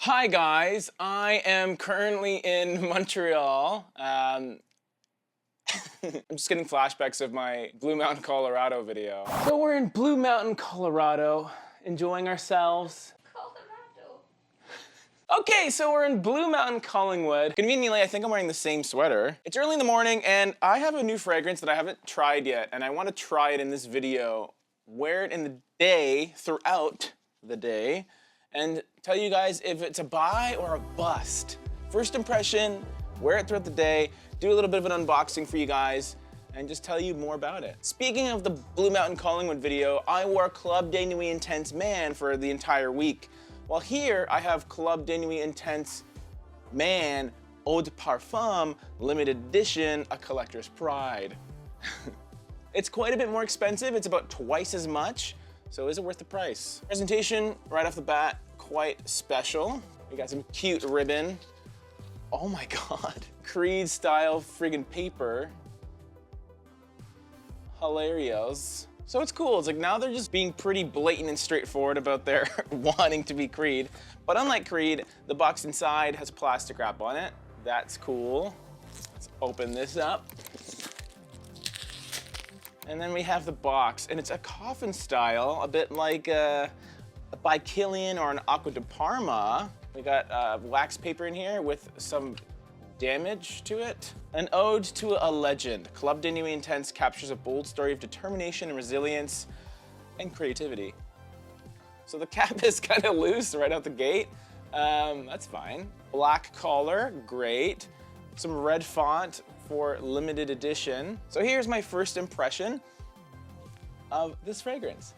Hi guys, I am currently in Montreal. I'm just getting flashbacks of my Blue Mountain, Colorado video. So we're in Blue Mountain, Colorado, enjoying ourselves. Colorado. Okay, so we're in Blue Mountain, Collingwood. Conveniently, I think I'm wearing the same sweater. It's early in the morning and I have a new fragrance that I haven't tried yet, and I want to try it in this video, wear it in the day, throughout the day, and tell you guys if it's a buy or a bust. First impression, wear it throughout the day, do a little bit of an unboxing for you guys, and just tell you more about it. Speaking of the Blue Mountain Collingwood video, I wore Club de Nuit Intense Man for the entire week. While here, I have Club de Nuit Intense Man Eau de Parfum limited edition, a collector's pride. It's quite a bit more expensive. It's about twice as much. So is it worth the price? Presentation right off the bat, quite special. We got some cute ribbon. Oh my God. Creed style friggin' paper. Hilarious. So it's cool. It's like now they're just being pretty blatant and straightforward about their wanting to be Creed. But unlike Creed, the box inside has plastic wrap on it. That's cool. Let's open this up. And then we have the box, and it's a coffin style, a bit like by Killian or an Aqua de Parma. We got wax paper in here with some damage to it. An ode to a legend. Club de Nuit Intense captures a bold story of determination and resilience and creativity. So the cap is kind of loose right out the gate. That's fine. Black collar, great. Some red font for limited edition. So here's my first impression of this fragrance.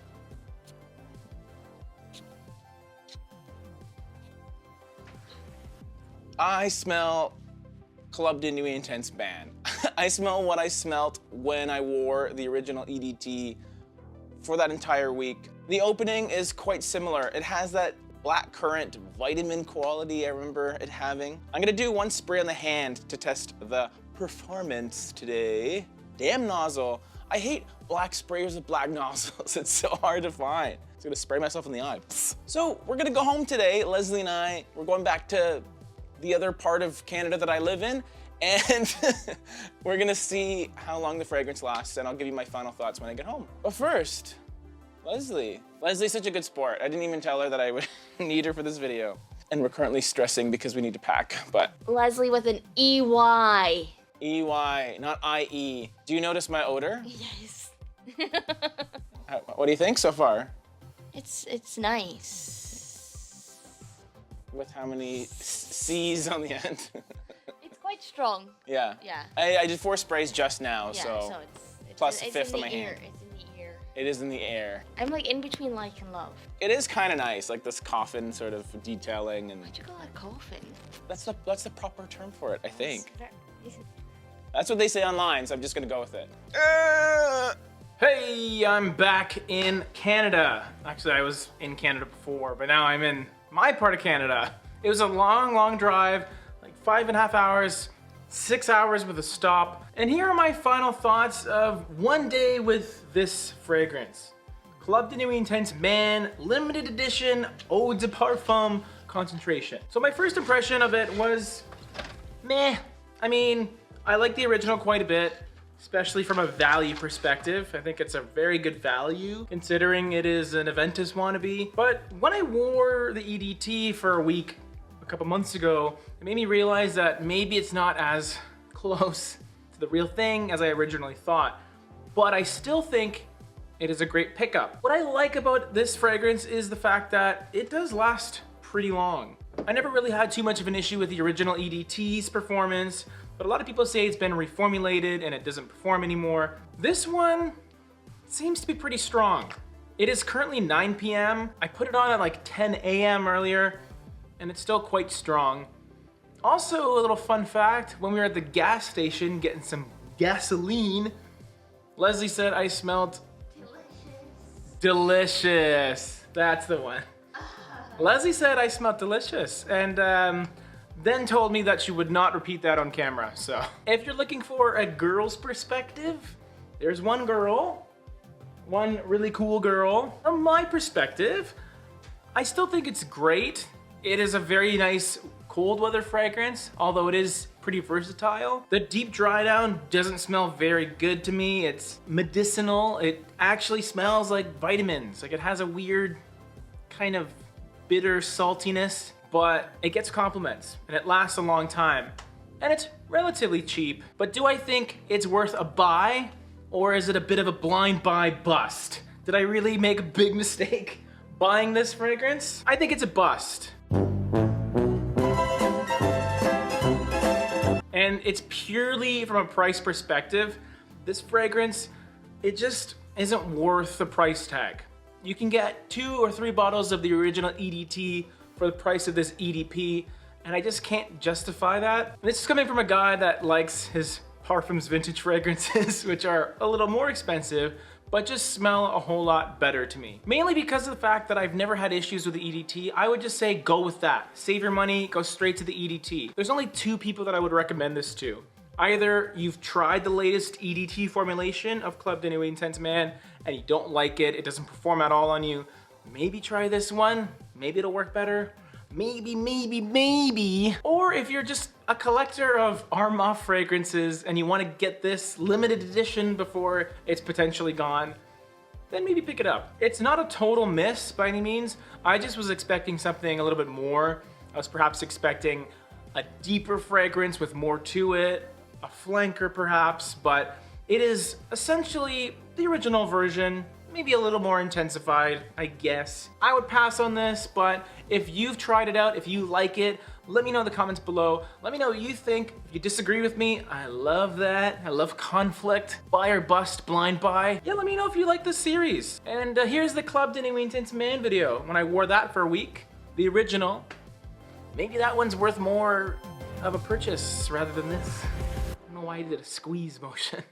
I smell Club de Nuit Intense Man. I smell what I smelt when I wore the original EDT for that entire week. The opening is quite similar. It has that black currant vitamin quality I remember it having. I'm gonna do one spray on the hand to test the performance today. Damn nozzle. I hate black sprayers with black nozzles. It's so hard to find. I'm gonna spray myself in the eye. So we're gonna go home today. Leslie and I, we're going back to the other part of Canada that I live in, and we're gonna see how long the fragrance lasts, and I'll give you my final thoughts when I get home. But first, Leslie. Leslie's such a good sport. I didn't even tell her that I would need her for this video. And we're currently stressing because we need to pack, but. Leslie with an E-Y. E-Y, not I-E. Do you notice my odor? Yes. What do you think so far? It's nice. With how many C's on the end? It's quite strong. Yeah. Yeah. I did 4 sprays just now, Yeah, so it's plus a fifth on my ear. hand. It's in the ear. It is in the air. I'm like in between like and love. It is kind of nice, like this coffin sort of detailing, and Why'd you call that coffin? that's the proper term for it, I think. It's That's what they say online, so I'm just gonna go with it. Hey, I'm back in Canada. Actually, I was in Canada before, but now I'm in my part of Canada. It was a long, long drive, like 5.5 hours, 6 hours with a stop. And here are my final thoughts of one day with this fragrance. Club de Nuit Intense Man, limited edition, Eau de Parfum concentration. So my first impression of it was meh. I mean, I like the original quite a bit, especially from a value perspective. I think it's a very good value considering it is an Aventus wannabe. But when I wore the EDT for a week a couple months ago, it made me realize that maybe it's not as close to the real thing as I originally thought. But I still think it is a great pickup. What I like about this fragrance is the fact that it does last pretty long. I never really had too much of an issue with the original EDT's performance, but a lot of people say it's been reformulated and it doesn't perform anymore. This one seems to be pretty strong. It is currently 9 p.m. I put it on at like 10 a.m. earlier, and it's still quite strong. Also, a little fun fact, when we were at the gas station getting some gasoline, Leslie said I smelled delicious. That's the one. Leslie said I smelled delicious, and then told me that she would not repeat that on camera. So if you're looking for a girl's perspective, there's one girl, one really cool girl. From my perspective, I still think it's great. It is a very nice cold weather fragrance, although it is pretty versatile. The deep dry down doesn't smell very good to me. It's medicinal. It actually smells like vitamins. Like it has a weird kind of bitter saltiness, but it gets compliments and it lasts a long time. And it's relatively cheap. But do I think it's worth a buy, or is it a bit of a blind buy bust? Did I really make a big mistake buying this fragrance? I think it's a bust. And it's purely from a price perspective. This fragrance, it just isn't worth the price tag. You can get 2 or 3 bottles of the original EDT for the price of this EDP, and I just can't justify that. And this is coming from a guy that likes his Parfums vintage fragrances, which are a little more expensive, but just smell a whole lot better to me. Mainly because of the fact that I've never had issues with the EDT, I would just say go with that. Save your money, go straight to the EDT. There's only 2 people that I would recommend this to. Either you've tried the latest EDT formulation of Club de Nuit Intense Man and you don't like it, it doesn't perform at all on you, maybe try this one, maybe it'll work better. Maybe. Or if you're just a collector of Armaf fragrances and you want to get this limited edition before it's potentially gone, then maybe pick it up. It's not a total miss by any means. I just was expecting something a little bit more. I was perhaps expecting a deeper fragrance with more to it, a flanker perhaps, but it is essentially the original version, maybe a little more intensified, I guess. I would pass on this, but if you've tried it out, if you like it, let me know in the comments below. Let me know what you think. If you disagree with me, I love that. I love conflict. Buy or bust, blind buy. Yeah, let me know if you like this series. And here's the Club de Nuit Intense Man video. When I wore that for a week, the original, maybe that one's worth more of a purchase rather than this. I don't know why I did a squeeze motion.